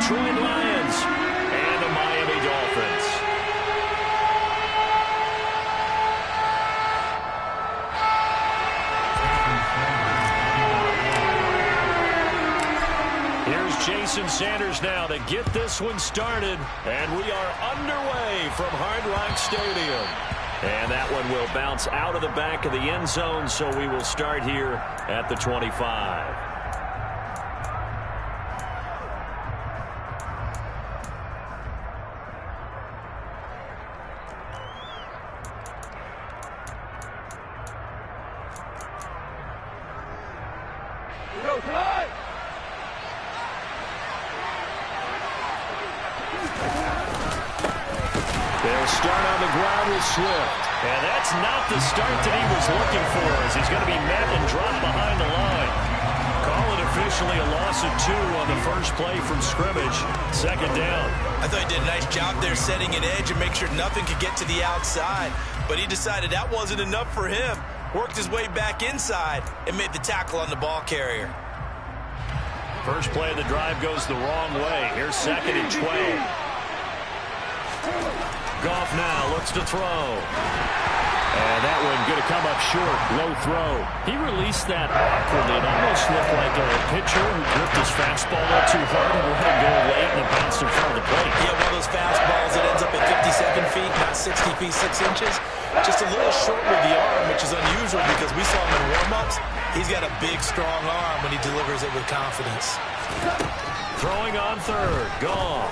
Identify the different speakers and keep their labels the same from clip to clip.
Speaker 1: Detroit Lions and the Miami Dolphins. Here's Jason Sanders now to get this one started, and we are underway from Hard Rock Stadium. And that one will bounce out of the back of the end zone, so we will start here at the 25. They'll start on the ground with Swift. And that's not the start that he was looking for, as he's going to be met and dropped behind the line. Call it officially a loss of 2 on the first play from scrimmage. Second down.
Speaker 2: I thought he did a nice job there setting an edge and make sure nothing could get to the outside. But he decided that wasn't enough for him. Worked his way back inside and made the tackle on the ball carrier.
Speaker 1: First play of the drive goes the wrong way. Here's 2nd and 12. Goff now looks to throw. And that one going to come up short. Low throw. He released that awkwardly. It almost looked like a pitcher who gripped his fastball a little too hard and let it go late and it bounced in front of the plate.
Speaker 2: Yeah, one of those fastballs that ends up at 57 feet, not 60 feet, 6 inches. Just a little short with the arm, which is unusual because we saw him in warm-ups. He's got a big, strong arm when he delivers it with confidence.
Speaker 1: Throwing on third. Goff.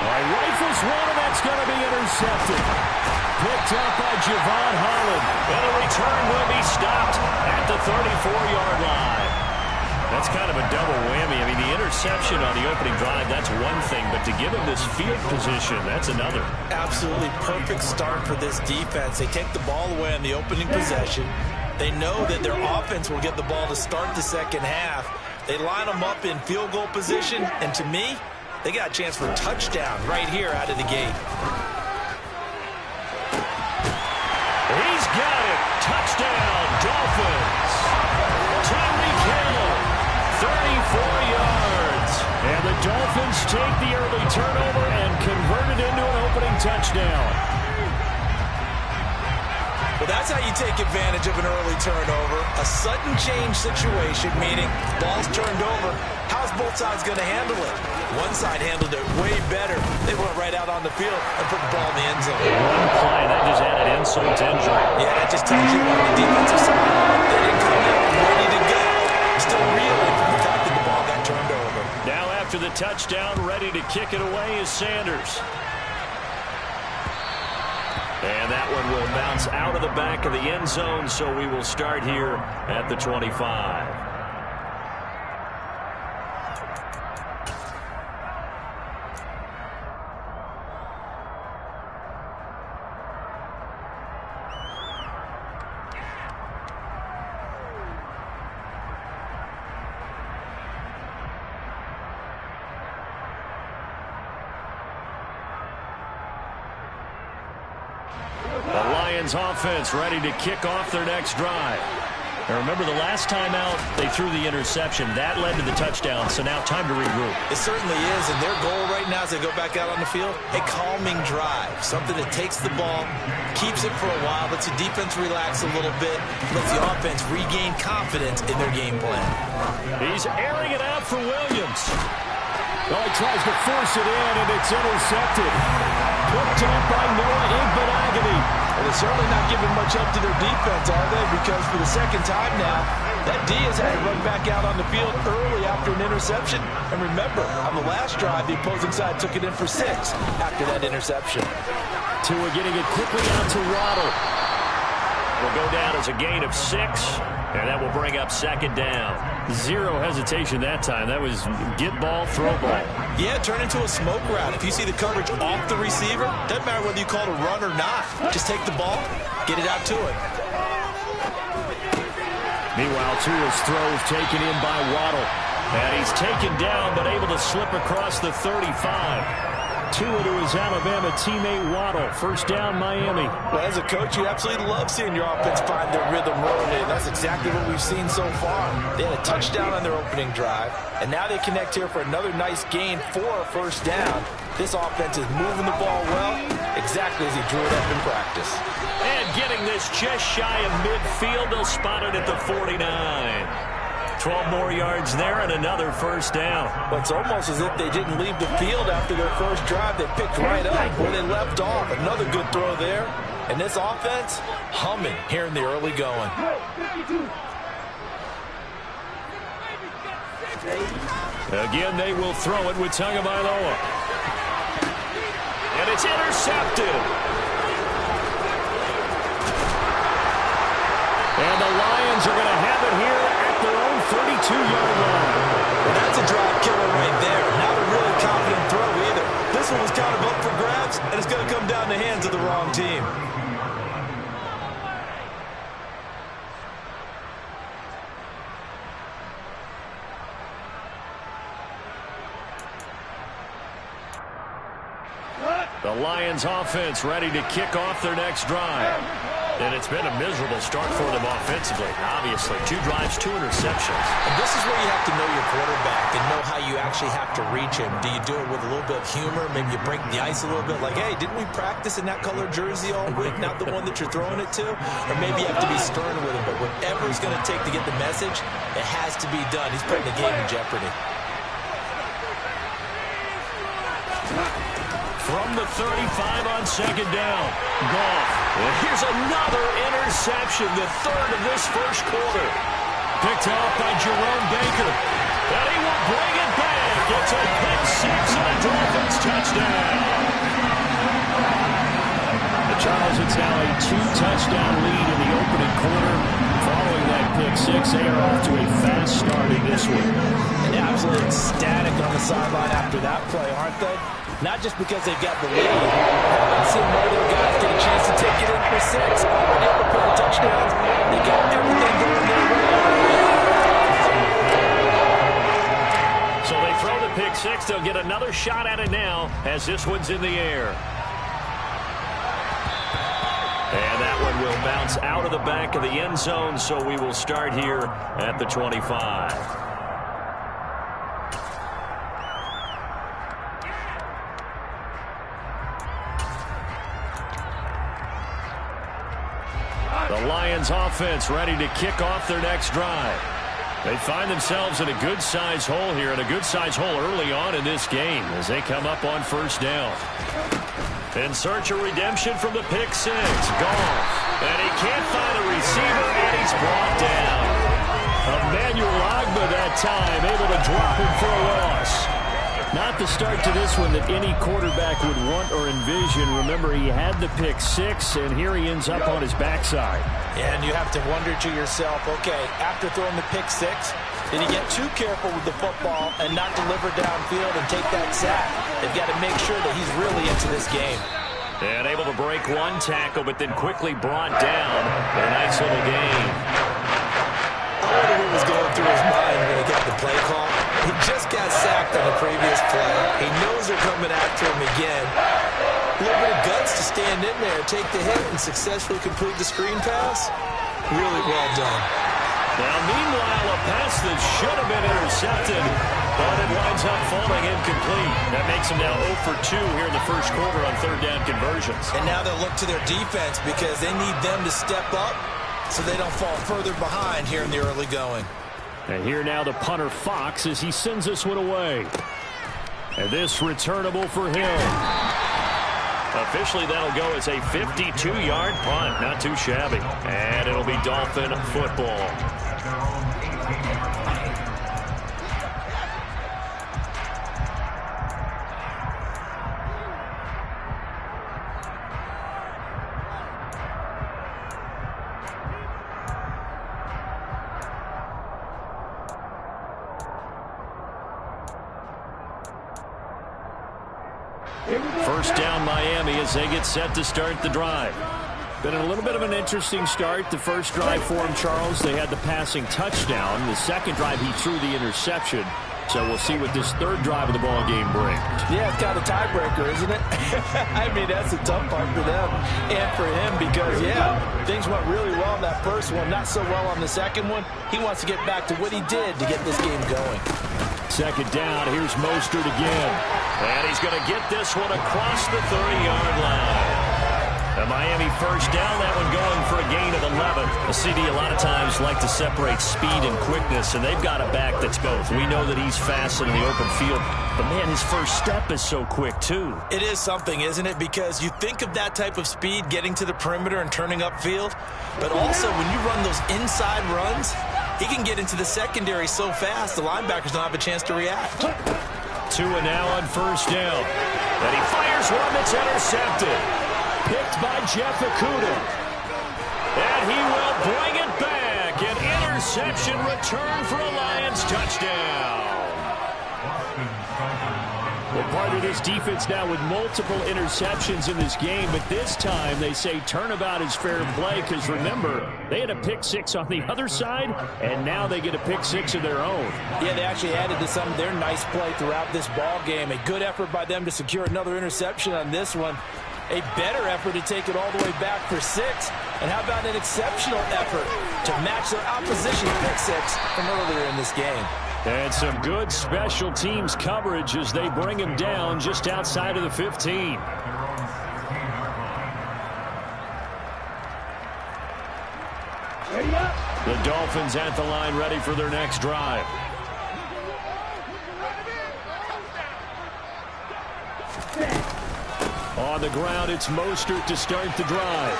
Speaker 1: All right, rifles one, and that's going to be intercepted. Picked up by Javon Holland. And a return will be stopped at the 34-yard line. That's kind of a double whammy. I mean, the interception on the opening drive, that's one thing. But to give him this field position, that's another.
Speaker 2: Absolutely perfect start for this defense. They take the ball away on the opening possession. They know that their offense will get the ball to start the second half. They line them up in field goal position. And to me, they got a chance for a touchdown right here out of the gate.
Speaker 1: He's got it. Touchdown, Dolphins. Tyreek Hill, 34 yards. And the Dolphins take the early turnover and convert it into an opening touchdown.
Speaker 2: Well, that's how you take advantage of an early turnover. A sudden change situation, meaning ball's turned over. How's both sides going to handle it? One side handled it way better. They went right out on the field and put the ball in the end zone.
Speaker 1: One play, that just added insult to injury.
Speaker 2: Yeah, that just tells you on the defensive side, they didn't come in ready to go. Still reeling from the fact that the ball got turned over.
Speaker 1: Now after the touchdown, ready to kick it away is Sanders. And that one will bounce out of the back of the end zone, so we will start here at the 25. The Lions offense ready to kick off their next drive. And remember, the last time out, they threw the interception. That led to the touchdown, so now time to regroup.
Speaker 2: It certainly is, and their goal right now as they go back out on the field, a calming drive, something that takes the ball, keeps it for a while, lets the defense relax a little bit, lets the offense regain confidence in their game plan.
Speaker 1: He's airing it out for Williams. Oh, he tries to force it in, and it's intercepted. Picked up by Noah Igbenogany.
Speaker 2: Well, they're certainly not giving much up to their defense, are they? Because for the second time now, that D has had to run back out on the field early after an interception. And remember, on the last drive, the opposing side took it in for 6 after that interception.
Speaker 1: Tua getting it quickly out to Waddle. Will go down as a gain of 6, and that will bring up second down. Zero hesitation that time. That was get ball, throw ball.
Speaker 2: Yeah, turn into a smoke route. If you see the coverage off the receiver, doesn't matter whether you call it a run or not. Just take the ball, get it out to it.
Speaker 1: Meanwhile, Tua's throw is taken in by Waddle. And he's taken down, but able to slip across the 35. two into his Alabama teammate Waddle. First down, Miami.
Speaker 2: Well, as a coach, you absolutely love seeing your offense find their rhythm early, and that's exactly what we've seen so far. They had a touchdown on their opening drive, and now they connect here for another nice gain for a first down. This offense is moving the ball well, exactly as he drew it up in practice.
Speaker 1: And getting this just shy of midfield, they'll spot it at the 49. 12 more yards there and another first down.
Speaker 2: Well, it's almost as if they didn't leave the field after their first drive. They picked right up where they left off. Another good throw there. And this offense, humming here in the early going.
Speaker 1: Again, they will throw it with Tagovailoa. And it's intercepted. And the Lions are going to have it here at their own 32-yard line.
Speaker 2: Well, that's a drive killer right there. Not a really confident throw either. This one was kind of up for grabs, and it's going to come down the hands of the wrong team.
Speaker 1: The Lions offense ready to kick off their next drive. And it's been a miserable start for them offensively. Obviously, 2 drives, 2 interceptions.
Speaker 2: And this is where you have to know your quarterback and know how you actually have to reach him. Do you do it with a little bit of humor? Maybe you break the ice a little bit like, hey, didn't we practice in that color jersey all week, not the one that you're throwing it to? Or maybe you have to be stern with him. But whatever it's going to take to get the message, it has to be done. He's putting the game in jeopardy.
Speaker 1: From the 35 on second down. Goff. And here's another interception, the third of this first quarter. Picked off by Jerome Baker. And he will bring it back. It's a pick six and a Dolphins touchdown. The Charles, it's now a 2-touchdown lead in the opening quarter. Following that pick six, they are off to a fast start in this one.
Speaker 2: And absolutely ecstatic on the sideline after that play, aren't they? Not just because they've got the lead. I've seen one of their guys get a chance to take it in for 6. Already up a pair of touchdowns. They got everything going their way.
Speaker 1: So they throw the pick six. They'll get another shot at it now as this one's in the air. And that one will bounce out of the back of the end zone, so we will start here at the 25. The Lions offense ready to kick off their next drive. They find themselves in a good-sized hole here, and a good-sized hole early on in this game as they come up on first down. In search of redemption from the pick six. Goff. And he can't find a receiver, and he's brought down. Emmanuel Ogbah that time, able to drop him for a loss. Not the start to this one that any quarterback would want or envision. Remember, he had the pick six, and here he ends up on his backside.
Speaker 2: And you have to wonder to yourself, okay, after throwing the pick six, did he get too careful with the football and not deliver downfield and take that sack? They've got to make sure that he's really into this game.
Speaker 1: And able to break one tackle, but then quickly brought down. A nice little gain.
Speaker 2: I wonder what was going through his mind when he got the play call. He just got sacked on the previous play. He knows they're coming after him again. A little bit of guts to stand in there, take the hit, and successfully complete the screen pass. Really well done.
Speaker 1: Now, meanwhile, a pass that should have been intercepted, but it winds up falling incomplete. That makes them now 0 for 2 here in the first quarter on third down conversions.
Speaker 2: And now they'll look to their defense because they need them to step up so they don't fall further behind here in the early going.
Speaker 1: And here now the punter Fox as he sends this one away. And this returnable for him. Officially, that'll go as a 52-yard punt. Not too shabby. And it'll be Dolphin football. First down Miami as they get set to start the drive. Been a little bit of an interesting start. The first drive for him, Charles, they had the passing touchdown. The second drive, he threw the interception. So we'll see what this third drive of the ball game brings.
Speaker 2: Yeah, it's kind of a tiebreaker, isn't it? I mean, that's a tough part for them and for him because, yeah, things went really well in that first one, not so well on the second one. He wants to get back to what he did to get this game going.
Speaker 1: Second down, here's Mostert again. And he's going to get this one across the 30-yard line. A Miami first down, that one going for a gain of 11. The CD a lot of times like to separate speed and quickness, and they've got a back that's both. We know that he's fast in the open field, but man, his first step is so quick too.
Speaker 2: It is something, isn't it? Because you think of that type of speed getting to the perimeter and turning upfield, but also when you run those inside runs, he can get into the secondary so fast the linebackers don't have a chance to react.
Speaker 1: Tua now on first down. And he fires one that's intercepted. Picked by Jeff Okudah. And he will bring it back. An interception return for a Lions touchdown. Well, part of this defense now with multiple interceptions in this game, but this time they say turnabout is fair play because, remember, they had a pick six on the other side, and now they get a pick six of their own.
Speaker 2: Yeah, they actually added to some of their nice play throughout this ball game. A good effort by them to secure another interception on this one. A better effort to take it all the way back for 6. And how about an exceptional effort to match their opposition pick six from earlier in this game.
Speaker 1: And some good special teams coverage as they bring him down just outside of the 15. The Dolphins at the line ready for their next drive. On the ground, it's Mostert to start the drive.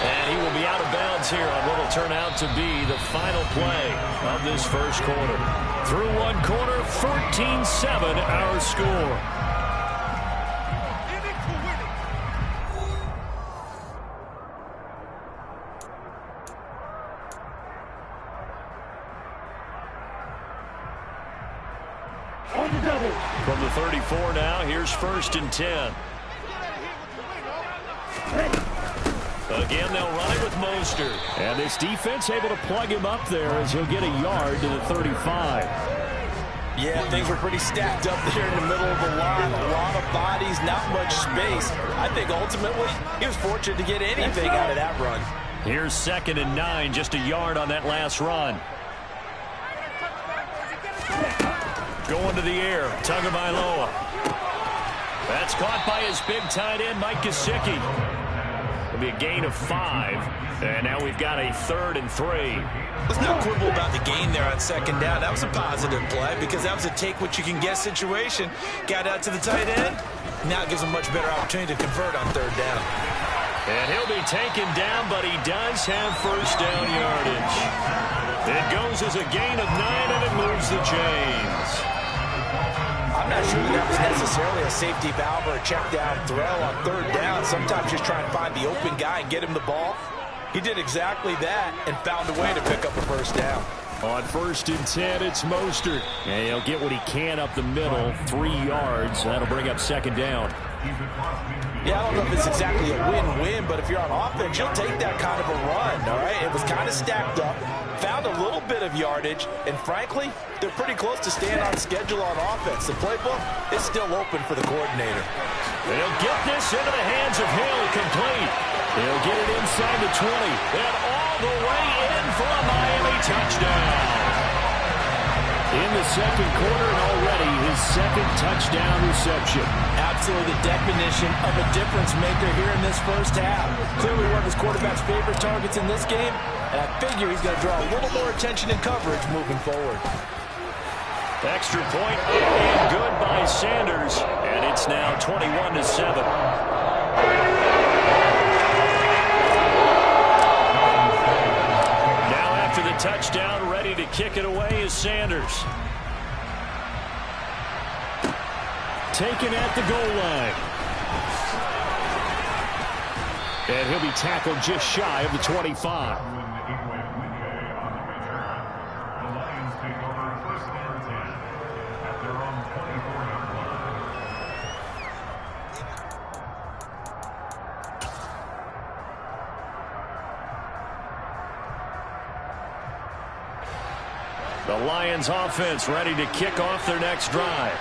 Speaker 1: And he will be out of bounds here on what will turn out to be the final play of this first quarter. Through one quarter, 14-7 our score. From the 34 now, here's 1st and 10. Again, they'll run it with Mostert. And this defense able to plug him up there as he'll get a yard to the 35.
Speaker 2: Yeah, things were pretty stacked up there in the middle of the line. A lot of bodies, not much space. I think ultimately he was fortunate to get anything out of that run.
Speaker 1: Here's 2nd and 9, just a yard on that last run. Going to the air, Tagovailoa. That's caught by his big tight end, Mike Gesicki. It'll be a gain of 5. And now we've got a 3rd and 3.
Speaker 2: Let's not quibble about the gain there on 2nd down. That was a positive play because that was a take-what-you-can-get situation. Got out to the tight end. Now it gives him a much better opportunity to convert on 3rd down.
Speaker 1: And he'll be taken down, but he does have 1st down yardage. It goes as a gain of 9, and it moves the chains.
Speaker 2: I'm not sure that was necessarily a safety valve or a check down throw on 3rd down. Sometimes just try and find the open guy and get him the ball. He did exactly that and found a way to pick up a 1st down.
Speaker 1: On 1st and 10, it's Mostert. And he'll get what he can up the middle, 3 yards. That'll bring up 2nd down.
Speaker 2: Yeah, I don't know if it's exactly a win-win, but if you're on offense, you'll take that kind of a run, all right? It was kind of stacked up, found a little bit of yardage, and frankly, they're pretty close to staying on schedule on offense. The playbook is still open for the coordinator.
Speaker 1: They'll get this into the hands of Hill, complete. He'll get it inside the 20, and all the way in for a Miami touchdown. In the 2nd quarter, and already his 2nd touchdown reception.
Speaker 2: Absolutely the definition of a difference maker here in this first half. Clearly one of his quarterback's favorite targets in this game, and I figure he's going to draw a little more attention and coverage moving forward.
Speaker 1: Extra point and good by Sanders, and it's now 21-7. The touchdown, ready to kick it away is Sanders. Taken at the goal line. And he'll be tackled just shy of the 25. The Lions offense ready to kick off their next drive.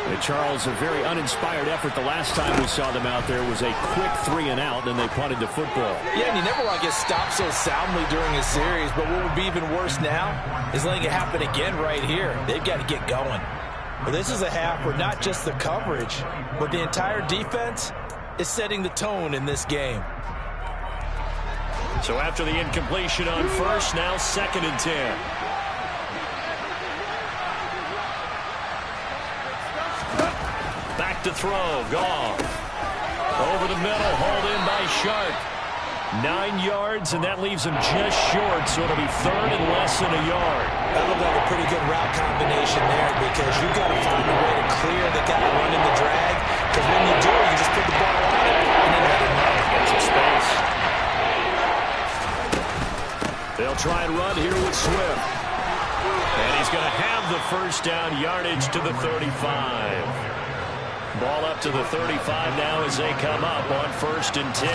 Speaker 1: And Charles, a very uninspired effort the last time we saw them out there was a quick 3-and-out, and they punted the football.
Speaker 2: Yeah, and you never want to get stopped so soundly during a series, but what would be even worse now is letting it happen again right here. They've got to get going. Well, this is a half where not just the coverage, but the entire defense is setting the tone in this game.
Speaker 1: So after the incompletion on first, now 2nd and 10. Back to throw, Goff. Over the middle, hauled in by Sharp. 9 yards, and that leaves him just short, so it'll be 3rd and less than a yard.
Speaker 2: That looked like a pretty good route combination there because you've got to find a way to clear the guy running the drag, because when you do, you just put the ball on it and then let it run.
Speaker 1: Get some space. They'll try and run here with Swift. And he's going to have the first down, yardage to the 35. Ball up to the 35 now as they come up on 1st and 10.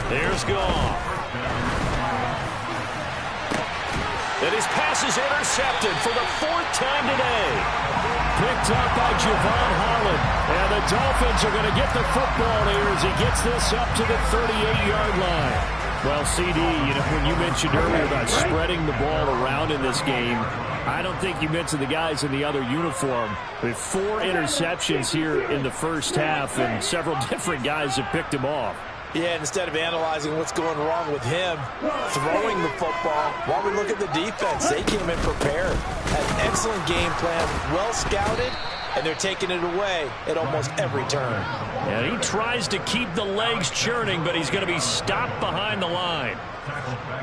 Speaker 1: There's Goff. And his pass is intercepted for the 4th time today. Picked up by Javon Holland. And the Dolphins are going to get the football here as he gets this up to the 38-yard line. Well, CD, you know, when you mentioned earlier about spreading the ball around in this game, I don't think you mentioned the guys in the other uniform. With 4 interceptions here in the first half, and several different guys have picked him off.
Speaker 2: Yeah, instead of analyzing what's going wrong with him, throwing the football, while we look at the defense, they came in prepared. Had an excellent game plan, well scouted, and they're taking it away at almost every turn.
Speaker 1: And he tries to keep the legs churning, but he's going to be stopped behind the line.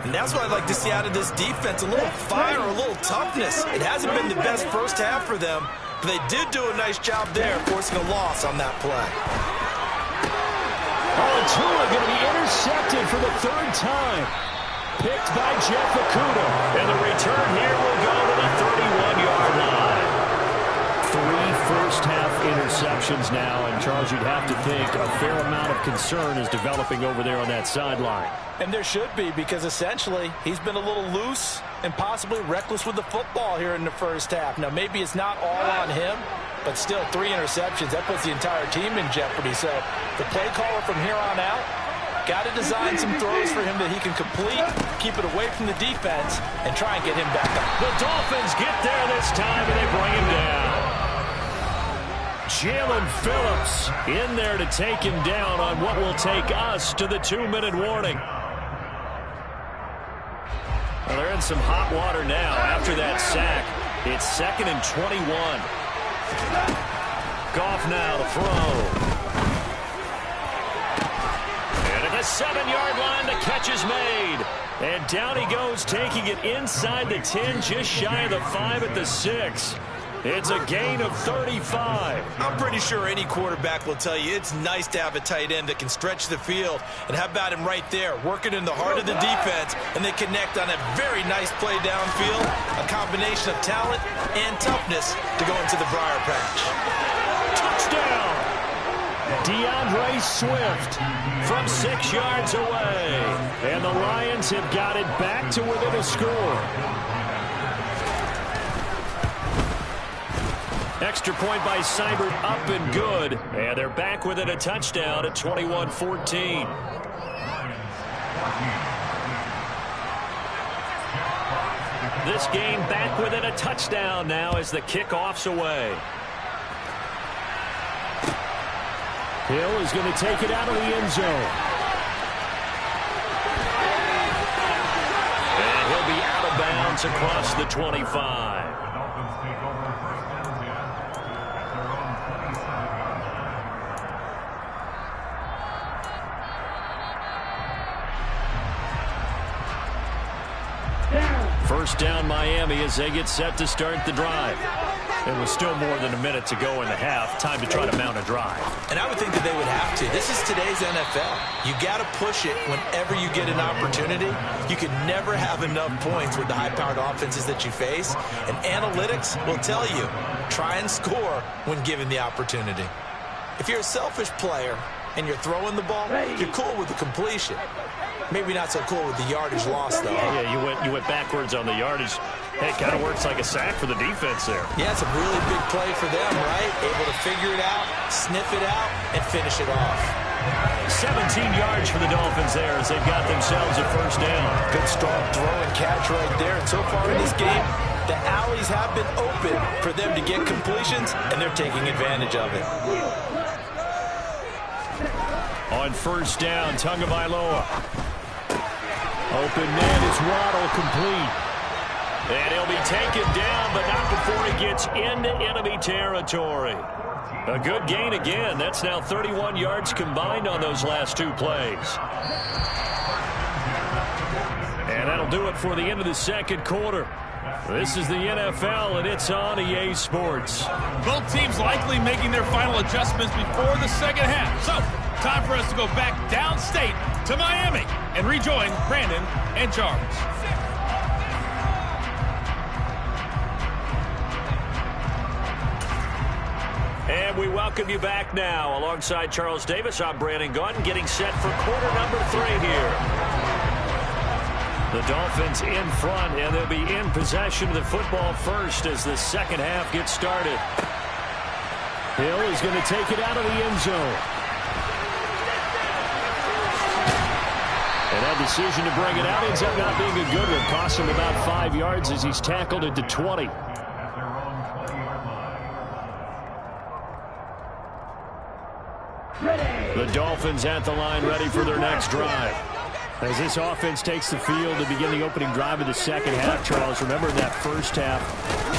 Speaker 2: And that's what I'd like to see out of this defense, a little fire, a little toughness. It hasn't been the best first half for them, but they did do a nice job there, forcing a loss on that play.
Speaker 1: Oh, and Tua going to be intercepted for the 3rd time. Picked by Jeff Okuda. And the return here will go to the 31-yard line. 3 first-half interceptions now, and Charles, you'd have to think a fair amount of concern is developing over there on that sideline.
Speaker 2: And there should be, because essentially he's been a little loose and possibly reckless with the football here in the first half. Now, maybe it's not all on him, but still 3 interceptions. That puts the entire team in jeopardy. So the play caller from here on out got to design some throws for him that he can complete, keep it away from the defense, and try and get him back up.
Speaker 1: The Dolphins get there this time, and they bring him down. Jalen Phillips in there to take him down on what will take us to the 2-minute warning. Well, they're in some hot water now after that sack. It's 2nd and 21. Goff now to throw. And at the 7-yard line, the catch is made. And down he goes, taking it inside the 10, just shy of the 5 at the 6. It's a gain of 35.
Speaker 2: I'm pretty sure any quarterback will tell you it's nice to have a tight end that can stretch the field. And how about him right there, working in the heart of the defense, and they connect on a very nice play downfield, a combination of talent and toughness to go into the briar patch.
Speaker 1: Touchdown! DeAndre Swift from 6 yards away. And the Lions have got it back to within a score. Extra point by Seibert, up and good. And they're back within a touchdown at 21-14. This game back within a touchdown now as the kickoff's away. Hill is going to take it out of the end zone. And he'll be out of bounds across the 25. First down Miami as they get set to start the drive. It was still more than a minute to go in the half. Time to try to mount a drive.
Speaker 2: And I would think that they would have to. This is today's NFL. You got to push it whenever you get an opportunity. You can never have enough points with the high-powered offenses that you face. And analytics will tell you, try and score when given the opportunity. If you're a selfish player and you're throwing the ball, you're cool with the completion. Maybe not so cool with the yardage loss, though.
Speaker 1: Yeah, you went backwards on the yardage. Hey, it kind of works like a sack for the defense there.
Speaker 2: Yeah, it's a really big play for them, right? Able to figure it out, sniff it out, and finish it off.
Speaker 1: 17 yards for the Dolphins there as they've got themselves a first down.
Speaker 2: Good strong throw and catch right there. And so far in this game, the alleys have been open for them to get completions, and they're taking advantage of it.
Speaker 1: On first down, Tagovailoa. Open man is Waddle, complete. And he'll be taken down, but not before he gets into enemy territory. A good gain again. That's now 31 yards combined on those last two plays. And that'll do it for the end of the second quarter. This is the NFL, and it's on EA Sports.
Speaker 3: Both teams likely making their final adjustments before the second half. So, time for us to go back downstate to Miami and rejoin Brandon and Charles.
Speaker 1: And we welcome you back now. Alongside Charles Davis, I'm Brandon Gaudin, getting set for quarter number 3 here. The Dolphins in front, and they'll be in possession of the football first as the second half gets started. Hill is going to take it out of the end zone. And that decision to bring it out ends up not being a good one. Cost him about 5 yards as he's tackled at the 20. The Dolphins at the line, ready for their next drive. As this offense takes the field to begin the opening drive of the second half, Charles, remember that first half,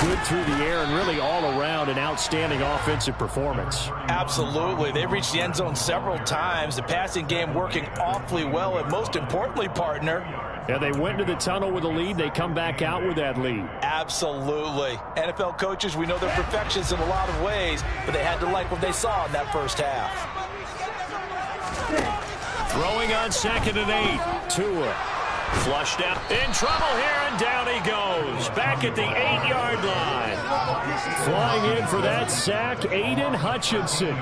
Speaker 1: good through the air and really all around an outstanding offensive performance.
Speaker 2: Absolutely. They reached the end zone several times. The passing game working awfully well, and most importantly, partner,
Speaker 1: yeah, they went to the tunnel with a lead. They come back out with that lead.
Speaker 2: Absolutely. NFL coaches, we know they're perfectionists in a lot of ways, but they had to like what they saw in that first half.
Speaker 1: Throwing on 2nd and 8. Tua flushed out. In trouble here, and down he goes. Back at the 8-yard line. Flying in for that sack, Aiden Hutchinson.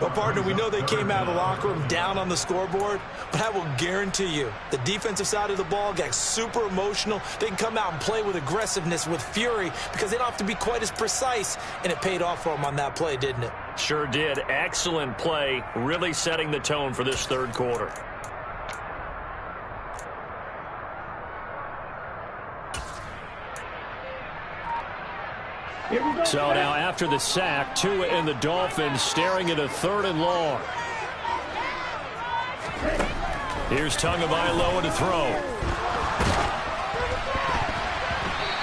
Speaker 2: Well, partner, we know they came out of the locker room down on the scoreboard, but I will guarantee you the defensive side of the ball got super emotional. They can come out and play with aggressiveness, with fury, because they don't have to be quite as precise, and it paid off for them on that play, didn't it?
Speaker 1: Sure did. Excellent play, really setting the tone for this third quarter. So now after the sack, Tua and the Dolphins staring at a 3rd and long. Here's Tagovailoa to throw.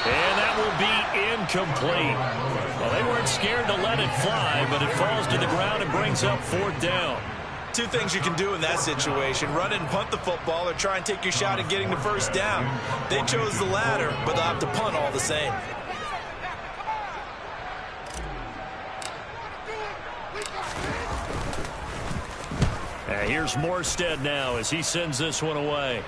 Speaker 1: And that will be incomplete. Well, they weren't scared to let it fly, but it falls to the ground and brings up 4th down.
Speaker 2: Two things you can do in that situation: run it and punt the football, or try and take your shot at getting the first down. They chose the latter, but they'll have to punt all the same.
Speaker 1: Here's Morstead now as he sends this one away.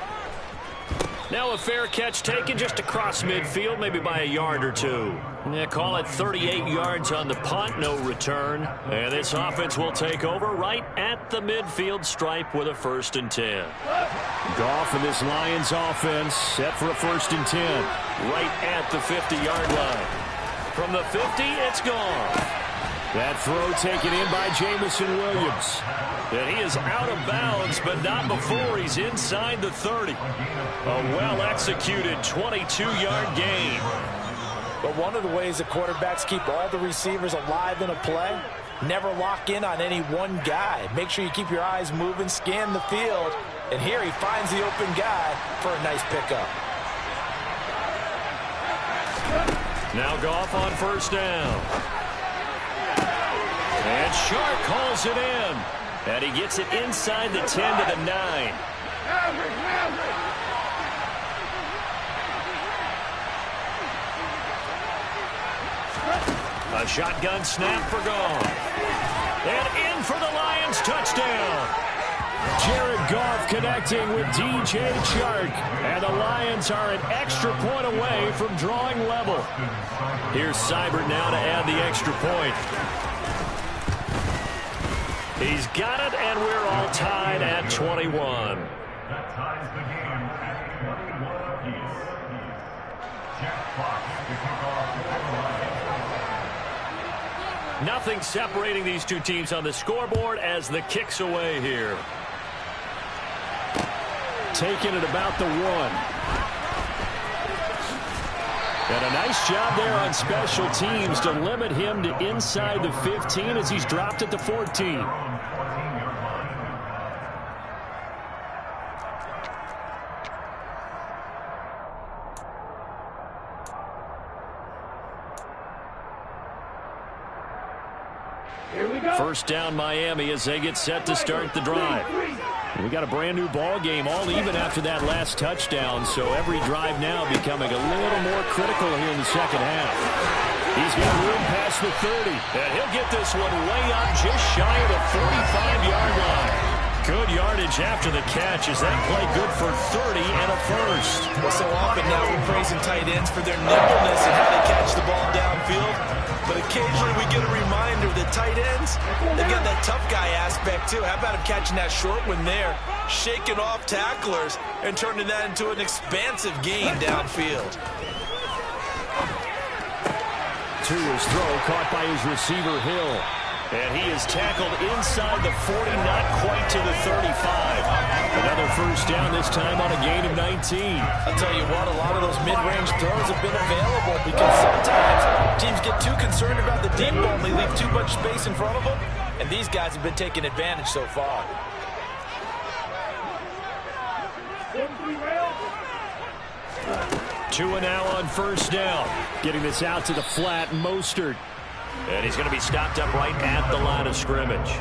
Speaker 1: Now a fair catch taken just across midfield, maybe by a yard or two. Yeah, call it 38 yards on the punt, no return. And this offense will take over right at the midfield stripe with a 1st and 10. Goff and this Lions offense set for a 1st and 10. Right at the 50-yard line. From the 50, it's gone. That throw taken in by Jamison Williams. And he is out of bounds, but not before he's inside the 30. A well-executed 22-yard gain.
Speaker 2: But one of the ways that quarterbacks keep all the receivers alive in a play, never lock in on any one guy. Make sure you keep your eyes moving, scan the field, and here he finds the open guy for a nice pickup.
Speaker 1: Now Goff on 1st down. And Sharp calls it in. And he gets it inside the 10 to the 9. A shotgun snap for Goff. And in for the Lions touchdown. Jared Goff connecting with DJ Chark. And the Lions are an extra point away from drawing level. Here's Seibert now to add the extra point. He's got it, and we're all tied at 21. Nothing separating these two teams on the scoreboard as the kick's away here. Taking it about the 1. And a nice job there on special teams to limit him to inside the 15 as he's dropped at the 14. First down Miami as they get set to start the drive. We got a brand new ball game, all even after that last touchdown, so every drive now becoming a little more critical here in the second half. He's got room past the 30, and he'll get this one way up just shy of the 45-yard line. Good yardage after the catch. Is that play good for 30 and a first?
Speaker 2: Well, so often now we're praising tight ends for their nimbleness and how they catch the ball downfield. But occasionally we get a reminder that tight ends, they've got that tough guy aspect too. How about him catching that short one there, shaking off tacklers, and turning that into an expansive gain downfield.
Speaker 1: Tua's throw caught by his receiver Hill. And he is tackled inside the 40, not quite to the 35. Another first down, this time on a gain of 19.
Speaker 2: I'll tell you what, a lot of those mid-range throws have been available because sometimes teams get too concerned about the deep ball and they leave too much space in front of them. And these guys have been taking advantage so far.
Speaker 1: Tua now on first down. Getting this out to the flat, Mostert. And he's going to be stopped up right at the line of scrimmage.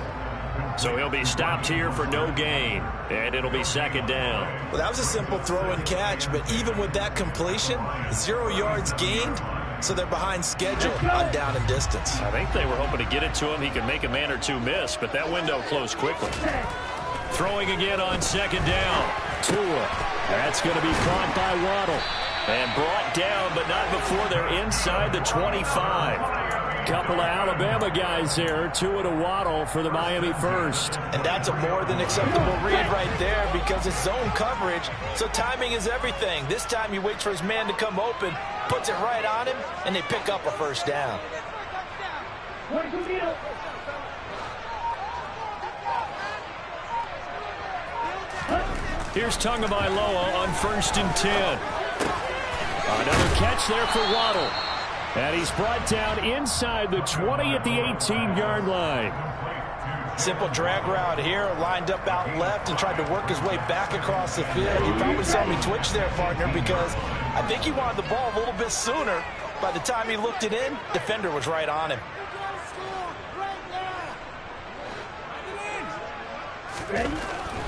Speaker 1: So he'll be stopped here for no gain. And it'll be second down.
Speaker 2: Well, that was a simple throw and catch, but even with that completion, 0 yards gained, so they're behind schedule on down and distance.
Speaker 1: I think they were hoping to get it to him. He could make a man or two miss, but that window closed quickly. Throwing again on second down. Tua. That's going to be caught by Waddle. And brought down, but not before they're inside the 25. Couple of Alabama guys there, Tua to Waddle for the Miami first.
Speaker 2: And that's a more than acceptable read right there because it's zone coverage, so timing is everything. This time he waits for his man to come open, puts it right on him, and they pick up a first down.
Speaker 1: Here's Tagovailoa on 1st and 10. Another catch there for Waddle. And he's brought down inside the 20 at the 18-yard line.
Speaker 2: Simple drag route here, lined up out left and tried to work his way back across the field. You probably saw me twitch there, partner, because I think he wanted the ball a little bit sooner. By the time he looked it in, defender was right on him.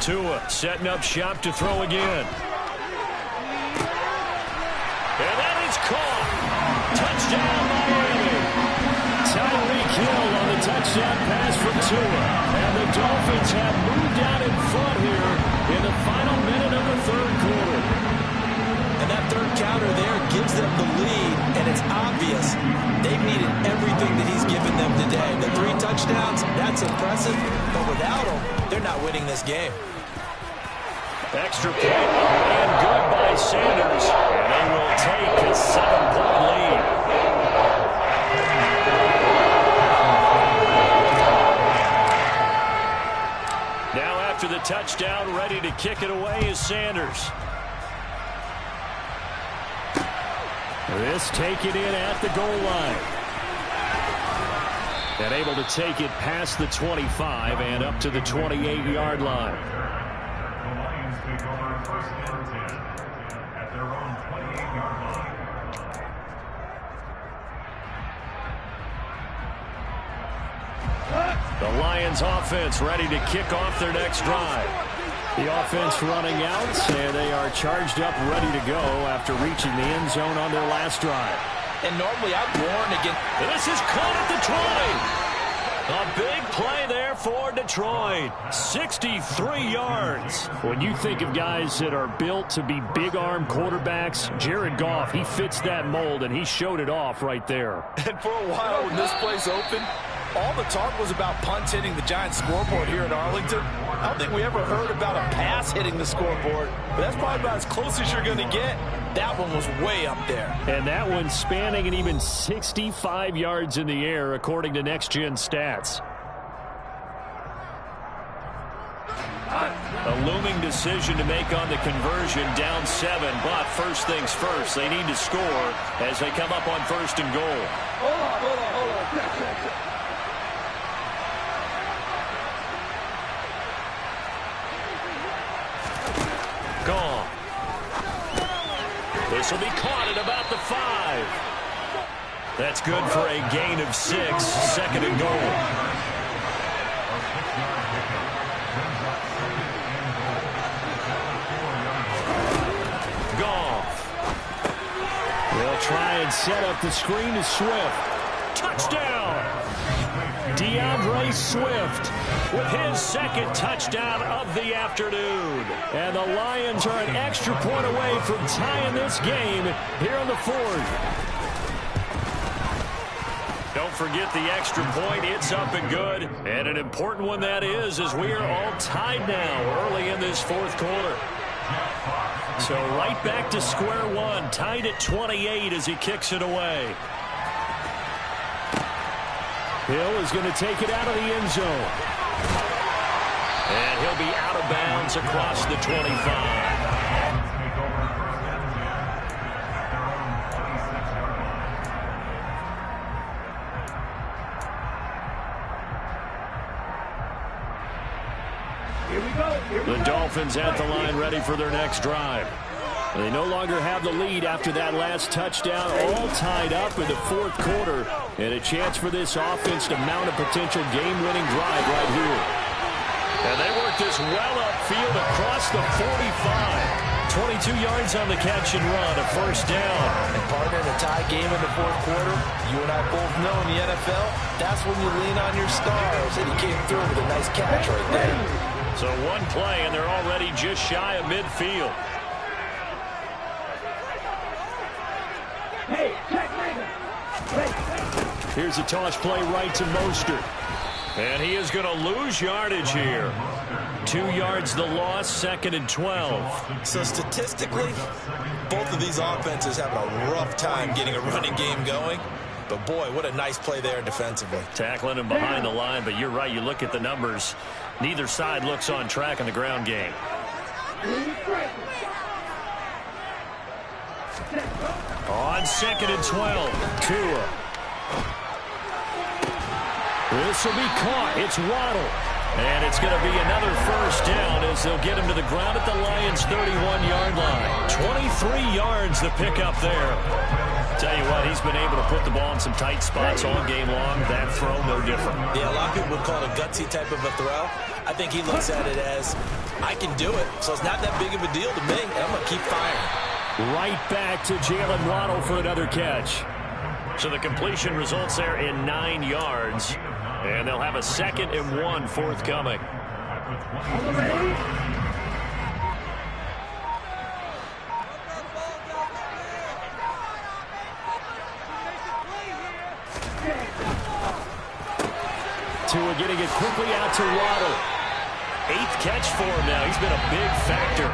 Speaker 1: Tua setting up shop to throw again. And that is caught. Touchdown, Miami. Tyreek Hill on the touchdown pass from Tua. And the Dolphins have moved out in front here in the final minute of the third quarter.
Speaker 2: And that third counter there gives them the lead, and it's obvious they've needed everything that he's given them today. The 3 touchdowns, that's impressive, but without him, they're not winning this game.
Speaker 1: Extra point and good by Sanders. And they will take a 7-point lead. Now after the touchdown, ready to kick it away is Sanders. This taken in at the goal line. And able to take it past the 25 and up to the 28-yard line. The Lions offense ready to kick off their next drive. The offense running out, and they are charged up, ready to go after reaching the end zone on their last drive.
Speaker 2: And normally I'd warn again.
Speaker 1: This is caught at the 20. A big play there for Detroit. 63 yards. When you think of guys that are built to be big-arm quarterbacks, Jared Goff, he fits that mold, and he showed it off right there.
Speaker 2: And for a while when this play's open, All the talk was about punts hitting the Giants scoreboard here in Arlington. I don't think we ever heard about a pass hitting the scoreboard, but that's probably about as close as you're going to get. That one was way up there.
Speaker 1: And that one spanning an even 65 yards in the air, according to Next Gen Stats. A looming decision to make on the conversion, down 7, but first things first, they need to score as they come up on 1st and goal.
Speaker 4: Hold on.
Speaker 1: Gone. This will be caught at about the 5. That's good for a gain of 6, 2nd and goal. They'll try and set up the screen to Swift. Touchdown! DeAndre Swift with his 2nd touchdown of the afternoon. And the Lions are an extra point away from tying this game here in the 4th. Don't forget the extra point. It's up and good. And an important one that is, as we are all tied now early in this 4th quarter. So right back to square one, tied at 28 as he kicks it away. Hill is going to take it out of the end zone. And he'll be out of bounds across the 25. The Dolphins at the line ready for their next drive. They no longer have the lead after that last touchdown, all tied up in the 4th quarter, and a chance for this offense to mount a potential game-winning drive right here. And they work this well upfield across the 45. 22 yards on the catch and run, a 1st down.
Speaker 2: And partner, in a tie game in the 4th quarter, you and I both know in the NFL, that's when you lean on your stars, and he came through with a nice catch right there.
Speaker 1: So one play, and they're already just shy of midfield. Here's a toss play right to Mostert. And he is going to lose yardage here. 2 yards the loss, 2nd and 12.
Speaker 2: So statistically, both of these offenses have a rough time getting a running game going. But boy, what a nice play there defensively.
Speaker 1: Tackling him behind the line, but you're right, you look at the numbers. Neither side looks on track in the ground game. On 2nd and 12, Tua. This will be caught. It's Waddle. And it's going to be another 1st down as they'll get him to the ground at the Lions' 31-yard line. 23 yards the pickup there. Tell you what, he's been able to put the ball in some tight spots all game long. That throw, no different.
Speaker 2: Yeah, a lot of people would call it a gutsy type of a throw. I think he looks at it as, I can do it, so it's not that big of a deal to me, and I'm going to keep firing.
Speaker 1: Right back to Jalen Waddle for another catch. So the completion results there in 9 yards. And they'll have a 2nd and 1 forthcoming. Tua getting it quickly out to Waddle. 8th catch for him now. He's been a big factor.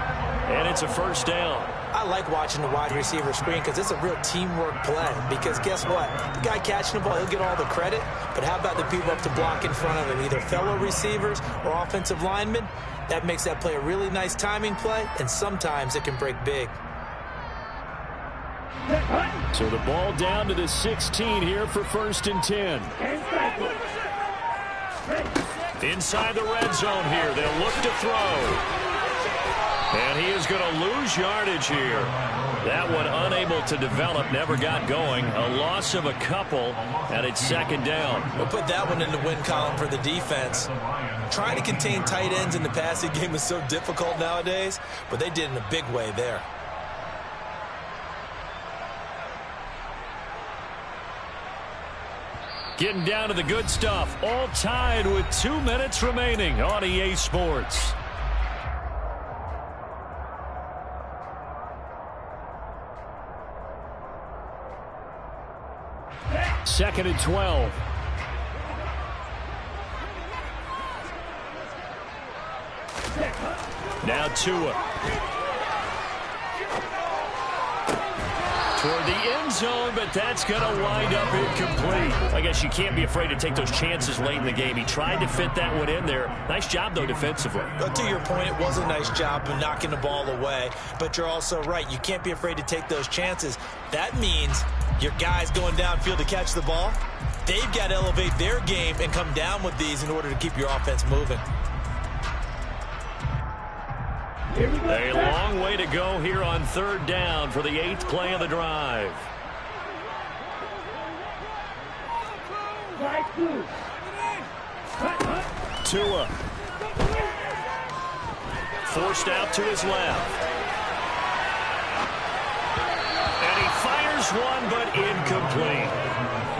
Speaker 1: And it's a 1st down.
Speaker 5: I like watching the wide receiver screen because it's a real teamwork play. Because guess what? The guy catching the ball, he'll get all the credit. But how about the people up to block in front of him, either fellow receivers or offensive linemen? That makes that play a really nice timing play, and sometimes it can break big.
Speaker 1: So the ball down to the 16 here for 1st and 10. Inside the red zone here. They'll look to throw. And he is going to lose yardage here. That one unable to develop, never got going. A loss of a couple, and it's 2nd down.
Speaker 2: We'll put that one in the win column for the defense. Trying to contain tight ends in the passing game is so difficult nowadays, but they did in a big way there.
Speaker 1: Getting down to the good stuff. All tied with 2 minutes remaining on EA Sports. Second and 12. Now Tua. Toward the end zone, but that's going to wind up incomplete. I guess you can't be afraid to take those chances late in the game. He tried to fit that one in there. Nice job, though, defensively.
Speaker 2: But to your point, it was a nice job of knocking the ball away. But you're also right. You can't be afraid to take those chances. That means your guys going downfield to catch the ball, they've got to elevate their game and come down with these in order to keep your offense moving.
Speaker 1: A long way to go here on third down for the 8th play of the drive. Tua. Forced out to his left. And he fires one, but incomplete.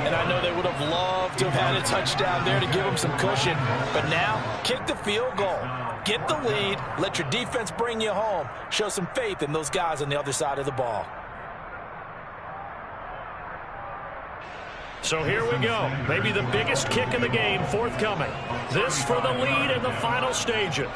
Speaker 2: And I know they would have loved to have had a touchdown there to give them some cushion. But now, kick the field goal. Get the lead. Let your defense bring you home. Show some faith in those guys on the other side of the ball.
Speaker 1: So here we go. Maybe the biggest kick of the game forthcoming. This for the lead in the final stages.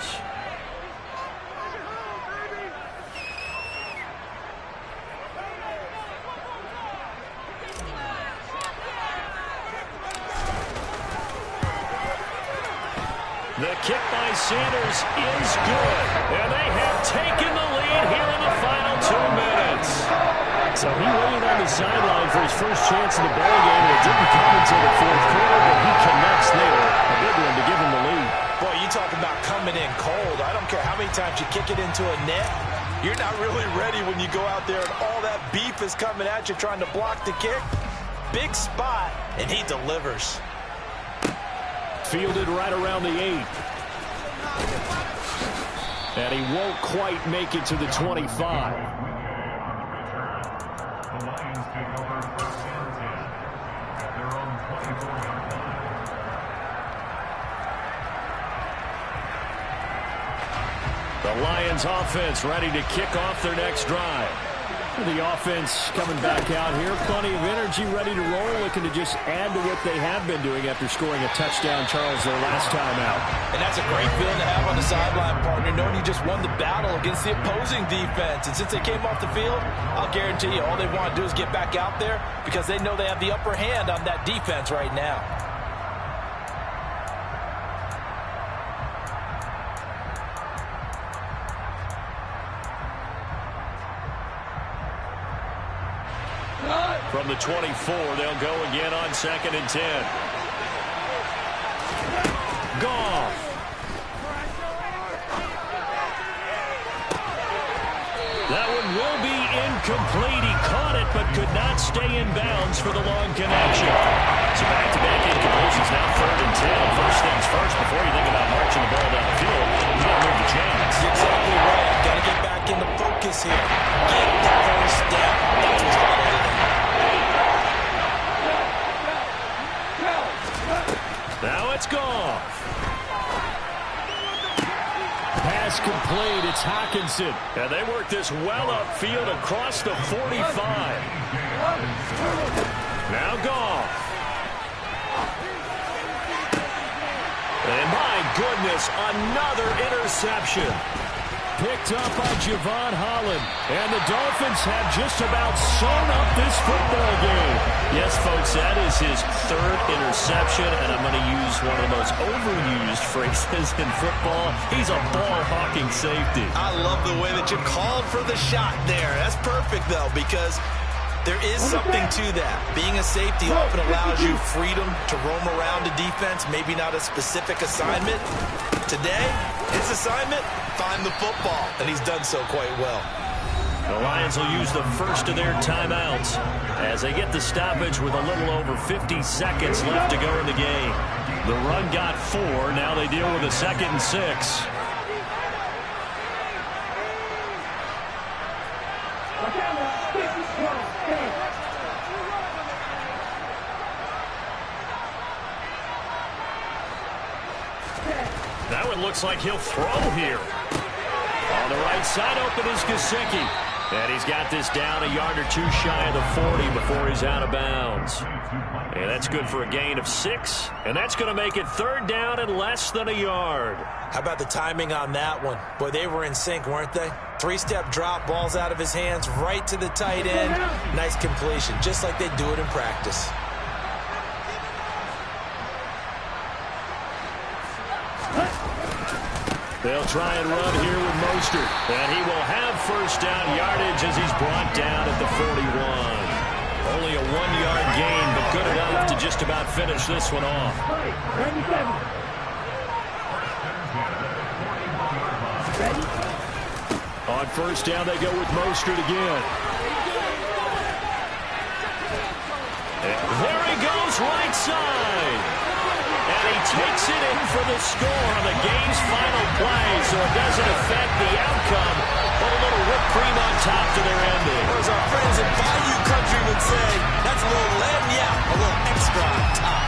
Speaker 1: The kick by Sanders is good. And they have taken the lead here in the final 2 minutes. So he waited on the sideline for his first chance in the ballgame, and it didn't come until the 4th quarter, but he connects there. A big one to give him the lead.
Speaker 2: Boy, you talk about coming in cold. I don't care how many times you kick it into a net. You're not really ready when you go out there and all that beef is coming at you trying to block the kick. Big spot, and he delivers.
Speaker 1: Fielded right around the 8. And he won't quite make it to the 25. The Lions offense ready to kick off their next drive. The offense coming back out here. Plenty of energy, ready to roll, looking to just add to what they have been doing after scoring a touchdown, Charles, their last time out.
Speaker 2: And that's a great feeling to have on the sideline, partner, knowing you just won the battle against the opposing defense. And since they came off the field, I'll guarantee you all they want to do is get back out there because they know they have the upper hand on that defense right now.
Speaker 1: From the 24, they'll go again on 2nd and 10. Goff. That one will be incomplete. He caught it, but could not stay in bounds for the long connection. So back-to-back incompletions, now 3rd and 10. First things first, before you think about marching the ball down the field, you got to move the chains.
Speaker 2: Exactly right. Got to get back into focus here. Get the first down. That's what's got to do.
Speaker 1: Now it's Goff. Pass complete. It's Hockenson. And they work this well upfield across the 45. Now Goff. And my goodness, another interception. Picked up by Javon Holland. And the Dolphins have just about sewn up this football game. Yes, folks, that is his 3rd interception, and I'm going to use one of the most overused phrases in football. He's a ball-hawking safety.
Speaker 2: I love the way that you called for the shot there. That's perfect, though, because there is something to that. Being a safety often allows you freedom to roam around the defense, maybe not a specific assignment. Today, his assignment, find the football, and he's done so quite well.
Speaker 1: The Lions will use the first of their timeouts as they get the stoppage with a little over 50 seconds left to go in the game. The run got 4. Now they deal with a 2nd and 6. That one looks like he'll throw here. On the right side, open is Gesicki. And he's got this down a yard or two shy of the 40 before he's out of bounds. And that's good for a gain of 6. And that's going to make it 3rd down and less than a yard.
Speaker 5: How about the timing on that one? Boy, they were in sync, weren't they? 3-step drop, balls out of his hands, right to the tight end. Nice completion, just like they do it in practice.
Speaker 1: They'll try and run here with Mostert. And he will have 1st down yardage as he's brought down at the 41. Only a 1-yard gain, but good enough to just about finish this one off. On 1st down, they go with Mostert again. And there he goes, right side. And he takes it in for the score on the game's final play, so it doesn't affect the outcome, but a little whipped cream on top to their ending.
Speaker 5: Or as our friends in Bayou Country would say, that's a little lagniappe, a little extra on top.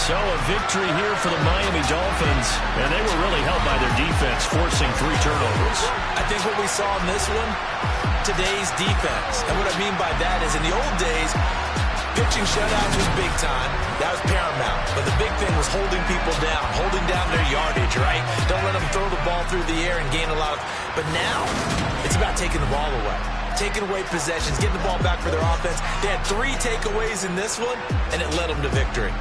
Speaker 1: So a victory here for the Miami Dolphins, and they were really helped by their defense, forcing 3 turnovers.
Speaker 5: I think what we saw in this one, today's defense. And what I mean by that is in the old days, pitching shutouts was big time. That was paramount. But the big thing was holding people down, holding down their yardage, right? Don't let them throw the ball through the air and gain a lot of... But now, it's about taking the ball away. Taking away possessions, getting the ball back for their offense. They had 3 takeaways in this one, and it led them to victory.